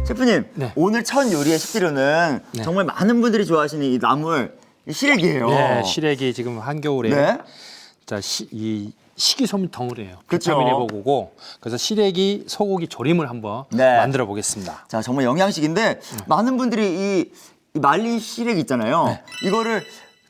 셰프님, 네. 오늘 첫 요리의 식재료는 네. 정말 많은 분들이 좋아하시는 이 나물 이 시래기예요. 네, 시래기 지금 한겨울에 네. 자, 이 식이섬유 덩어리예요. 그쵸. 비타민 회복이고 그래서 시래기 소고기 조림을 한번 네. 만들어 보겠습니다. 자, 정말 영양식인데 많은 분들이 이 말린 시래기 있잖아요. 이거를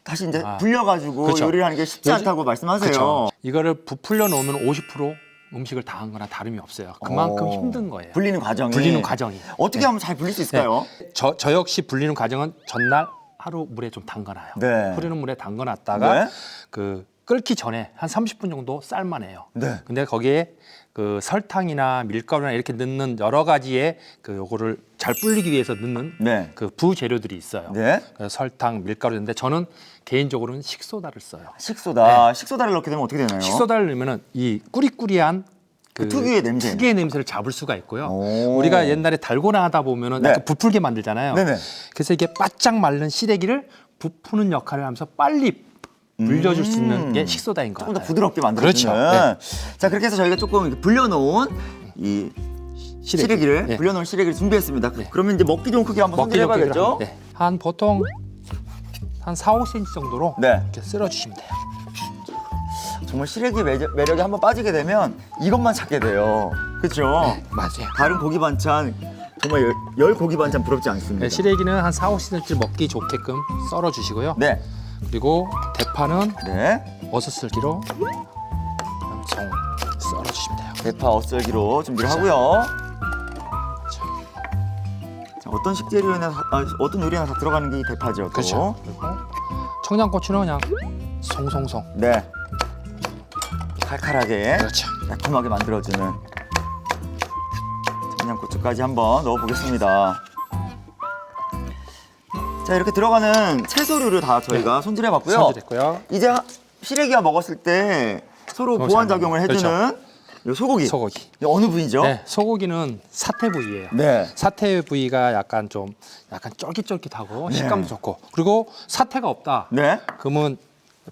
다시 이제 불려가지고 그쵸. 요리를 하는 게 쉽지 않다고 말씀하세요. 그렇죠. 이거를 부풀려 놓으면 50% 음식을 다 한 거나 다름이 없어요. 그만큼 힘든 거예요. 불리는 과정이. 불리는 과정이. 어떻게 하면 잘 불릴 수 있을까요? 저 역시 불리는 과정은 전날 하루 물에 좀 담가놔요. 네. 흐르는 물에 담가놨다가 네. 그 끓기 전에 한 30분 정도 삶아내요. 네. 근데 거기에 그 설탕이나 밀가루나 이렇게 넣는 여러 가지의 그 요거를 잘 불리기 위해서 넣는 네. 그 부재료들이 있어요. 네. 그래서 설탕, 밀가루인데 저는 개인적으로는 식소다를 써요. 식소다. 식소다를 넣게 되면 어떻게 되나요? 식소다를 넣으면은 이 꾸리꾸리한 그 특유의 냄새. 특유의 냄새를 잡을 수가 있고요. 오. 우리가 옛날에 달고나 하다 보면은 네. 약간 부풀게 만들잖아요. 네네. 그래서 이게 바짝 말른 시래기를 부푸는 역할을 하면서 빨리 불려줄 수 있는 게 식소다인 것 조금 같아요. 더 부드럽게 만들어주는. 그렇죠. 자, 그렇게 해서 저희가 조금 이렇게 불려놓은 이 시래기를 네. 불려놓은 시래기를 준비했습니다. 그러면 이제 먹기 좋은 크기로 한번 먹기 손질해봐야겠죠? 네. 한 보통 한 4-5cm 정도로 네. 이렇게 쓸어주시면 돼요. 정말 시래기 매력에 한번 빠지게 되면 이것만 찾게 돼요. 그렇죠? 맞아요. 다른 고기 반찬 정말 열 고기 반찬 부럽지 않습니다. 네, 시래기는 한 4-5cm 먹기 좋게끔 썰어주시고요. 네. 그리고 대파는 네. 어슷썰기로 엄청 썰어주시면 돼요. 대파 어썰기로 준비를 하고요. 자, 어떤 식재료나 어떤 요리나 다 들어가는 게 이 대파죠. 또. 그렇죠. 그리고 청양고추는 그냥 송송송. 네. 칼칼하게 그렇죠. 매콤하게 만들어주는 청양고추까지 한번 넣어보겠습니다. 자, 이렇게 들어가는 채소류를 다 저희가 손질해봤고요. 손질했고요. 이제 시래기와 먹었을 때 서로 보완 작용을 해주는 요 소고기. 소고기. 이 어느 부위죠? 네, 소고기는 사태 부위예요. 네. 사태 부위가 약간 쫄깃쫄깃하고 식감도 좋고 그리고 사태가 없다. 네. 그러면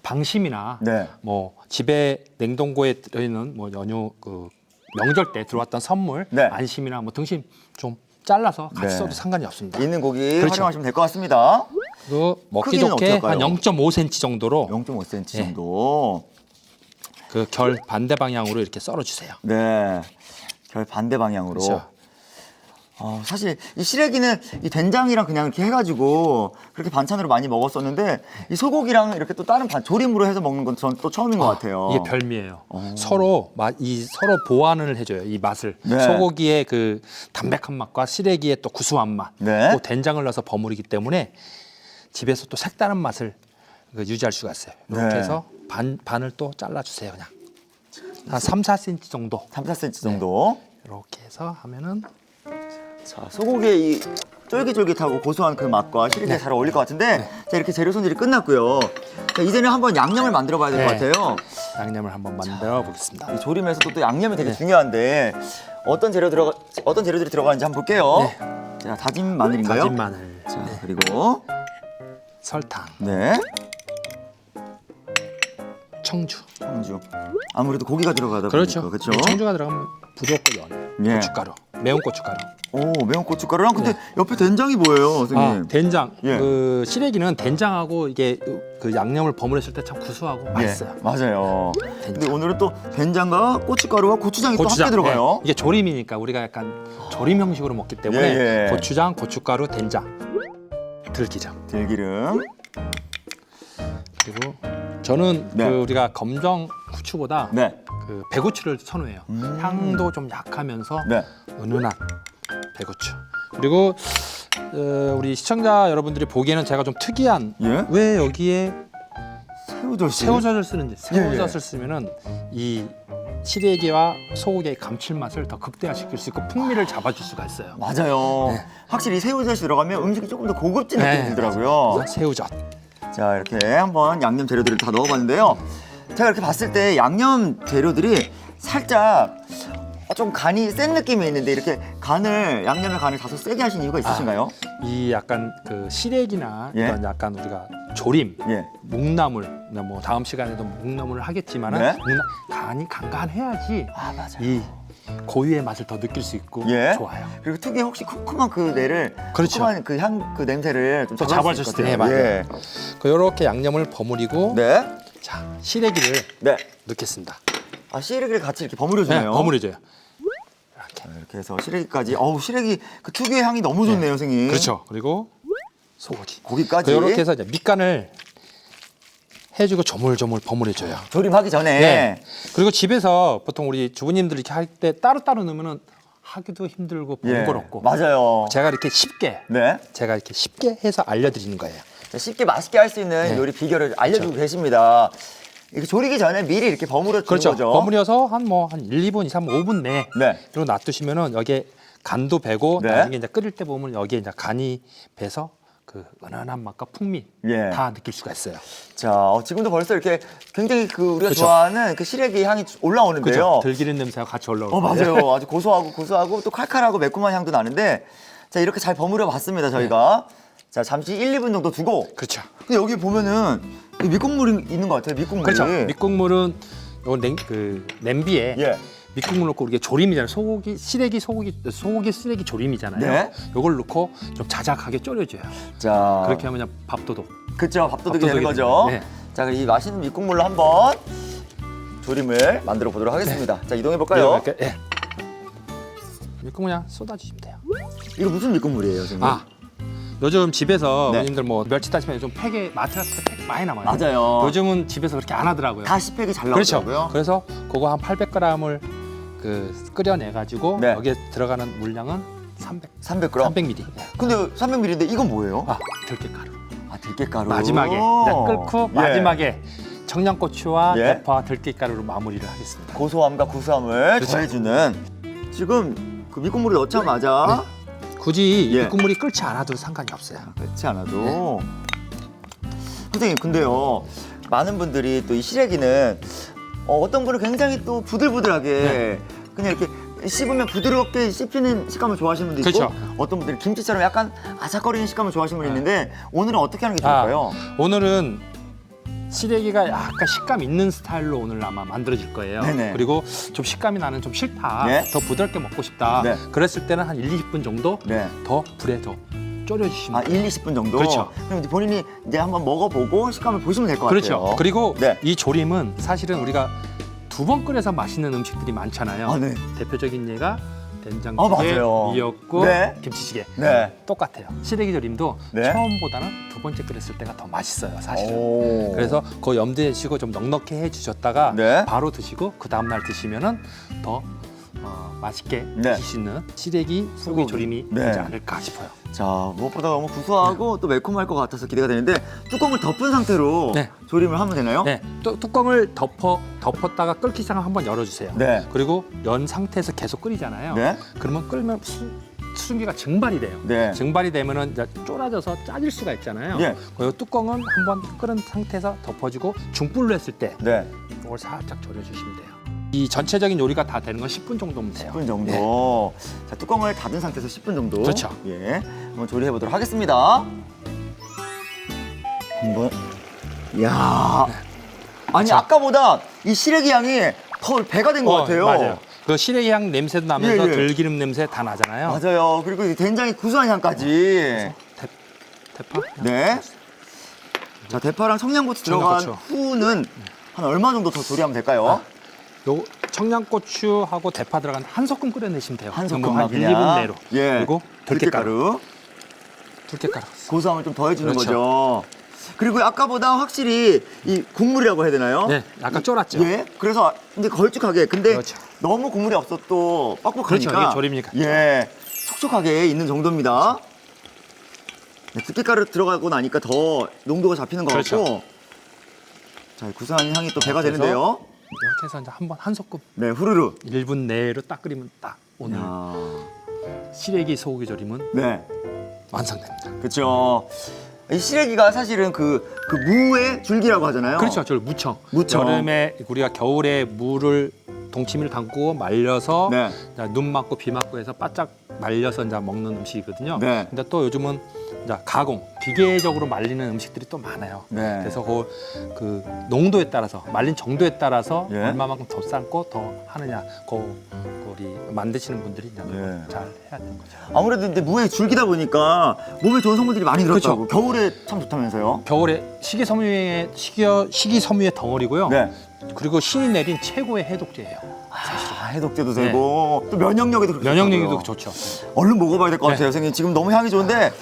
방심이나 네. 뭐 집에 냉동고에 들어있는 뭐 연휴 그 명절 때 들어왔던 선물 네. 안심이나 뭐 등심 좀 잘라서 같이 네. 써도 상관이 없습니다. 있는 고기 그렇죠. 활용하시면 될 것 같습니다. 그리고 먹기 크기는 좋게 어떨까요? 한 0.5cm 정도로 0.5cm 네. 정도. 그 결 반대 방향으로 이렇게 썰어주세요. 네. 결 반대 방향으로. 그렇죠. 사실 이 시래기는 이 된장이랑 그냥 이렇게 해가지고 그렇게 반찬으로 많이 먹었었는데 이 소고기랑 이렇게 또 다른 조림으로 해서 먹는 건 전 또 처음인 것 같아요. 이게 별미예요. 서로 서로 보완을 해줘요. 이 맛을 네. 소고기의 그 담백한 맛과 시래기의 또 구수한 맛, 네. 또 된장을 넣어서 버무리기 때문에 집에서 또 색다른 맛을 유지할 수가 있어요. 이렇게 네. 해서 반을 또 잘라주세요. 그냥 한 3-4cm 정도 3-4cm 정도. 이렇게 해서 하면은 자, 소고기의 이 쫄깃쫄깃하고 고소한 그 맛과 시래기가 잘 어울릴 것 같은데 자, 이렇게 재료 손질이 끝났고요. 자, 이제는 한번 양념을 만들어 봐야 될 것 네. 같아요. 양념을 한번 만들어 보겠습니다. 이 조림에서도 또 양념이 되게 중요한데 어떤 재료들이 들어가는지 한번 볼게요. 네. 자, 다진 마늘인가요? 다진 마늘, 자, 네. 그리고 설탕, 네, 청주. 청주. 아무래도 고기가 들어가다 그렇죠. 보니까 그렇죠. 청주가 들어가면 무조건 연해요. 예. 고춧가루, 매운 고춧가루. 오, 매운 고춧가루랑 근데 옆에 된장이 뭐예요, 선생님? 된장. 예. 그 시래기는 된장하고 이게 그 양념을 버무렸을 때 참 구수하고 맛있어요. 예, 맞아요. 된장. 근데 오늘은 또 된장과 고춧가루와 고추장이 또 함께 들어가요. 예. 이게 조림이니까 우리가 약간 조림 형식으로 먹기 때문에 예, 예. 고추장, 고춧가루, 된장, 들기름. 들기름. 그리고 저는 네. 그 우리가 검정 후추보다 네. 그 배고추를 선호해요. 향도 좀 약하면서 네. 은은한 배고추. 그리고 우리 시청자 여러분들이 보기에는 제가 좀 특이한 예? 왜 여기에 새우젓이. 새우젓을 쓰는지 예, 예. 새우젓을 쓰면은 이 시래기와 소고기의 감칠맛을 더 극대화시킬 수 있고 풍미를 잡아줄 수가 있어요. 맞아요. 네. 확실히 새우젓이 들어가면 음식이 조금 더 고급진 느낌이 네, 들더라고요. 새우젓. 자, 이렇게 한번 양념 재료들을 다 넣어봤는데요. 제가 이렇게 봤을 때 양념 재료들이 살짝 좀 간이 센 느낌이 있는데 이렇게 양념의 간을 다소 세게 하신 이유가 있으신가요? 이 약간 그 시래기나 예. 이런 약간 우리가 조림, 예. 묵나물, 뭐 다음 시간에도 묵나물을 하겠지만은 네. 간이 간간해야지 아, 맞아요. 이 고유의 맛을 더 느낄 수 있고 예. 좋아요. 그리고 특유의 혹시 쿰쿰한 그 내를 그렇죠. 쿰쿰한 그 향 그 냄새를 좀 더 잡아줄 수 잡아줄 때 있거든요. 맞아요. 예. 이렇게 양념을 버무리고 네. 자 시래기를 네. 넣겠습니다. 아 시래기를 같이 이렇게 버무려 네, 주네요. 버무려줘요. 이렇게. 이렇게 해서 시래기까지. 어우 시래기 그 특유의 향이 너무 좋네요, 선생님. 그렇죠. 그리고 소고기. 고기까지. 이렇게 해서 이제 밑간을 해주고 조물조물 버무려줘요. 조림하기 전에. 네. 그리고 집에서 보통 우리 주부님들이 이렇게 할 때 따로따로 넣으면은 하기도 힘들고 예. 번거롭고. 맞아요. 제가 이렇게 쉽게 네. 해서 알려드리는 거예요. 자, 쉽게 맛있게 할 수 있는 네. 요리 비결을 알려주고 계십니다. 이렇게 조리기 전에 미리 이렇게 버무려 주는 그렇죠. 거죠. 버무려서 한 1, 2분 이상 5분 내에 네. 그리고 놔두시면은 여기에 간도 배고 네. 나중에 이제 끓일 때 보면 여기에 이제 간이 배서 그 은은한 맛과 풍미 예. 다 느낄 수가 있어요. 자, 지금도 벌써 이렇게 굉장히 그 우리가 그렇죠. 좋아하는 그 시래기 향이 올라오는데요. 그렇죠. 들기름 냄새가 같이 올라올 거예요. 맞아요. 아주 고소하고 또 칼칼하고 매콤한 향도 나는데 자, 이렇게 잘 버무려 봤습니다, 저희가. 자, 잠시 1, 2분 정도 두고. 그렇죠. 근데 여기 보면은 이 밑국물이 있는 것 같아요. 밑국물이. 그렇죠. 밑국물은 요 냄비에 예. 밑국물 넣고 우리가 조림이잖아요. 소고기 시래기 조림이잖아요. 네. 요걸 넣고 좀 자작하게 졸여줘요. 자, 그렇게 하면 그냥 밥도둑. 그렇죠. 밥도둑이 되는 밥도둑이 거죠. 되는, 네. 자, 이 맛있는 밑국물로 한번 조림을 만들어 보도록 하겠습니다. 자, 이동해 볼까요? 이렇게, 예. 밑국물 그냥 쏟아주시면 돼요. 이거 무슨 밑국물이에요, 선생님? 아, 요즘 집에서 네. 어머님들 뭐 멸치 다시면 요즘 팩에 마트 같은 팩 많이 남아요. 맞아요. 요즘은 집에서 그렇게 안 하더라고요. 다 시팩이 잘 그렇죠. 나오더라고요. 그래서 그거 한 800g을 끓여내 가지고 네. 여기에 들어가는 물량은 300g. 300ml. 근데 300ml인데 이건 뭐예요? 아, 들깨가루. 아, 들깨가루. 마지막에 네, 끓고 예. 마지막에 청양고추와 예. 대파, 들깨가루로 마무리를 하겠습니다. 고소함과 구수함을 그렇죠. 더해주는. 지금 그 밑국물을 넣자마자 굳이 예. 밑국물이 끓지 않아도 상관이 없어요. 그렇지 않아도. 선생님, 근데요, 많은 분들이 또 이 시래기는 어떤 분은 굉장히 또 부들부들하게 네. 그냥 이렇게 씹으면 부드럽게 씹히는 식감을 좋아하시는 분도 있고, 그렇죠. 어떤 분들이 김치처럼 약간 아삭거리는 식감을 좋아하시는 분이 있는데 오늘은 어떻게 하는 게 좋을까요? 오늘은 시래기가 약간 식감 있는 스타일로 오늘 아마 만들어질 거예요. 네네. 그리고 좀 식감이 나는 좀 싫다, 네. 더 부드럽게 먹고 싶다. 네. 그랬을 때는 한 1, 20분 정도 네. 더 불에 더 졸여주시면 아, 돼요. 1, 20분 정도? 그렇죠. 그럼 이제 본인이 이제 한번 먹어보고 식감을 보시면 될 것 그렇죠. 같아요. 그리고 네. 이 조림은 사실은 우리가 2번 끓여서 맛있는 음식들이 많잖아요. 아, 네. 대표적인 예가 된장찌개, 맞아요. 미역국, 네. 김치찌개. 네. 똑같아요. 시래기 조림도 네. 처음보다는 2번째 끓였을 때가 더 맛있어요, 사실은. 오. 그래서 그거 염두에 두시고 좀 넉넉히 해주셨다가 네. 바로 드시고 그 다음 날 드시면은 더 맛있게 네. 드실 수 있는 시래기 소고기 조림이 네. 되지 않을까 싶어요. 자, 무엇보다 너무 구수하고 또 매콤할 것 같아서 기대가 되는데 뚜껑을 덮은 상태로 네. 조림을 하면 되나요? 네, 뚜껑을 덮었다가 끓기 시작하면 한번 열어주세요. 네. 그리고 연 상태에서 계속 끓이잖아요. 네. 그러면 끓면 수증기가 증발이 돼요. 네. 증발이 되면은 이제 쫄아져서 짜질 수가 있잖아요. 예. 그 뚜껑은 한번 끓은 상태에서 덮어주고 중불로 했을 때 네. 이걸 살짝 졸여주시면 돼요. 이 전체적인 요리가 다 되는 건 10분 정도면 돼요. 10분 정도. 자, 뚜껑을 닫은 상태에서 10분 정도. 그렇죠. 예. 한번 조리해 보도록 하겠습니다. 한번. 이야. 아니, 자. 아까보다 이 시래기 향이 더 배가 된 것 같아요. 맞아요. 그 시래기 향 냄새도 나면서 예, 예. 들기름 냄새 다 나잖아요. 맞아요. 그리고 이 된장의 구수한 향까지. 대파? 네. 자, 대파랑 청양고추 들어간 청양고추. 후는 한 얼마 정도 더 조리하면 될까요? 요 청양고추하고 대파 들어간 한 소끔 끓여내시면 돼요. 한 그러면 소끔만 한 1, 그냥. 2분 내로. 예. 그리고 들깨가루. 들깨가루. 고소함을 좀 더해주는 그렇죠. 거죠. 그리고 아까보다 확실히 이 국물이라고 해야 되나요? 네, 약간 쫄았죠. 예. 그래서 근데 걸쭉하게. 근데 그렇죠. 너무 국물이 없어 또 뻑뻑하니까. 그렇죠. 이게 조림이니까. 예. 촉촉하게 있는 정도입니다. 네, 들깨가루 들어가고 나니까 더 농도가 잡히는 것 그렇죠. 같고. 자, 구수한 향이 또 배가 그래서 되는데요. 이렇게 해서 이제 한번 한 소끔 네, 후루루. 1분 내로 딱 끓이면 딱 오늘 야. 시래기 소고기 조림은 네. 완성됩니다. 그렇죠. 이 시래기가 사실은 그 무의 줄기라고 하잖아요. 그렇죠. 저 무청. 무청. 여름에 우리가 겨울에 무를 동치미를 담고 말려서 네. 눈 맞고 비 맞고 해서 바짝 말려서 이제 먹는 음식이거든요. 네. 근데 또 요즘은 이제 가공, 기계적으로 말리는 음식들이 또 많아요. 네. 그래서 그 농도에 따라서 말린 정도에 따라서 예. 얼마만큼 더 삶고 더 하느냐, 우리 만드시는 분들이 이제 예. 잘 해야 되는 거죠. 아무래도 근데 무에 줄기다 보니까 몸에 좋은 성분들이 많이 들었다고. 그렇죠. 겨울에 참 좋다면서요? 겨울에 식이섬유의 덩어리고요. 네. 그리고 신이 내린 최고의 해독제예요. 아, 해독제도 되고 또 면역력에도 그렇게 면역력도 좋다고요. 좋죠. 얼른 먹어봐야 될 것 같아요, 네. 선생님. 지금 너무 향이 좋은데.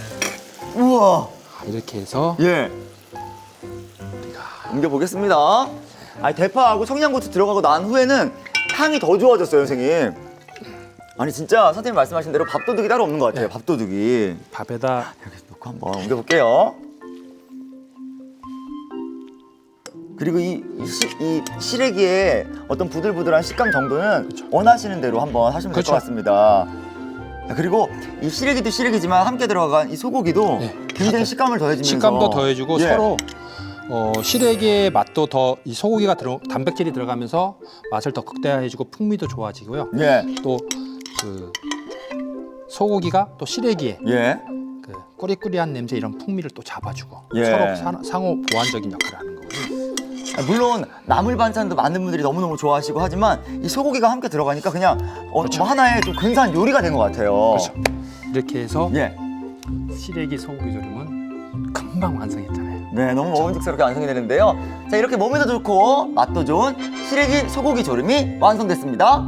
우와. 이렇게 해서 예. 옮겨 보겠습니다. 아니, 대파하고 청양고추 들어가고 난 후에는 향이 더 좋아졌어요, 선생님. 아니 진짜 선생님 말씀하신 대로 밥도둑이 따로 없는 것 같아요. 네. 밥도둑이. 밥에다 여기 놓고 한번 옮겨 볼게요. 그리고 이 시래기의 어떤 부들부들한 식감 정도는 원하시는 대로 한번 하시면 될 것 그렇죠. 같습니다. 그리고 이 시래기도 시래기지만 함께 들어간 이 소고기도 네. 굉장히 식감을 더해주면서 식감도 더해주고 예. 서로 시래기의 맛도 더 이 소고기가 단백질이 들어가면서 맛을 더 극대화해주고 풍미도 좋아지고요. 예. 또 그 소고기가 또 시래기의 예. 그 꾸리꾸리한 냄새 이런 풍미를 또 잡아주고 예. 서로 상호 보완적인 역할을 하는 거거든요. 물론 나물 반찬도 많은 분들이 너무너무 좋아하시고 하지만 이 소고기가 함께 들어가니까 그냥 뭐 하나의 좀 근사한 요리가 된 것 같아요. 그렇죠. 이렇게 해서 예. 시래기 소고기 조림은 금방 완성했잖아요. 네, 너무 먹음직스럽게 완성이 되는데요. 자, 이렇게 몸에도 좋고 맛도 좋은 시래기 소고기 조림이 완성됐습니다.